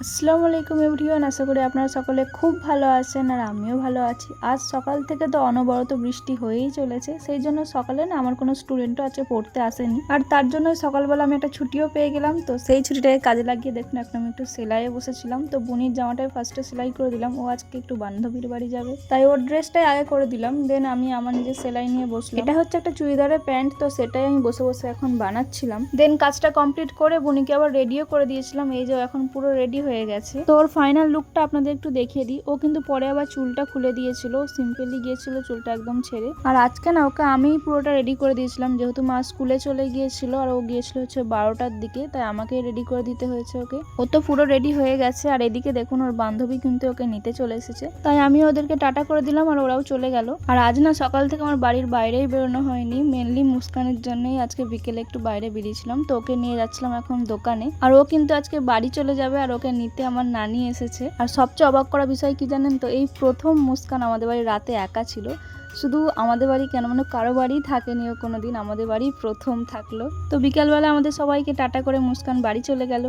আসসালামু আলাইকুম এভরিওয়ান, আশা করি আপনারা সকলে খুব ভালো আছেন আর আমিও ভালো আছি। আজ সকাল থেকে তো অনবরত বৃষ্টি হয়েই চলেছে, সেই জন্য সকালে না আমার কোনো স্টুডেন্টও আজকে পড়তে আসেনি, আর তার জন্য সকালবেলা আমি একটা ছুটিও পেয়ে গেলাম। তো সেই ছুটিটাকে কাজে লাগিয়ে দেখুন এখন আমি একটু সেলাইয়ে বসেছিলাম। তো বুনির জামাটাই ফার্স্টে সেলাই করে দিলাম, ও আজকে একটু বান্ধবীর বাড়ি যাবে তাই ওর ড্রেসটাই আগে করে দিলাম, দেন আমি আমার নিজের সেলাই নিয়ে বসলাম। এটা হচ্ছে একটা চুড়িদারের প্যান্ট, তো সেটাই আমি বসে বসে এখন বানাচ্ছিলাম। দেন কাজটা কমপ্লিট করে বুনিকে আবার রেডিও করে দিয়েছিলাম, এই যে এখন পুরো রেডি হয়ে গেছে। তো ওর ফাইনাল লুকটা আপনাদের একটু দেখিয়ে দিই। ও কিন্তু পরে আবার চুলটা খুলে দিয়েছিল, সিম্পলি গিয়েছিল চুলটা একদম ছেড়ে। আর আজকে না ওকে আমিই পুরোটা রেডি করে দিয়েছিলাম, যেহেতু মা স্কুলে চলে গিয়েছিল আর ও গিয়েছিল হচ্ছে 12টার দিকে, তাই আমাকেই রেডি করে দিতে হয়েছে ওকে। ও তো পুরো রেডি হয়ে গেছে, আর এদিকে দেখুন ওর বান্ধবী কিন্তু ওকে নিতে চলে এসেছে, তাই আমি ওদেরকে টাটা করে দিলাম আর ওরাও চলে গেল। আর আজ না সকাল থেকে আমার বাড়ির বাইরেই বেরোনো হয়নি, মেনলি মুস্কানের জন্যই আজকে বিকেলে একটু বাইরে বেরিয়েছিলাম। তো ওকে নিয়ে যাচ্ছিলাম এখন দোকানে, আর ও কিন্তু আজকে বাড়ি চলে যাবে, আর ওকে নিতে আমার নানি এসেছে। আর সবচেয়ে অবাক করা বিষয় কি জানেন তো, এই প্রথম মুস্কান আমাদের বাড়ি রাতে একা ছিল। শুধু আমাদের বাড়ি কেন, মানে কারো বাড়ি থাকেনি ও কোনোদিন, আমাদের বাড়ি প্রথম থাকলো। তো বিকালবেলা আমাদের সবাইকে টাটা করে মুস্কান বাড়ি চলে গেল।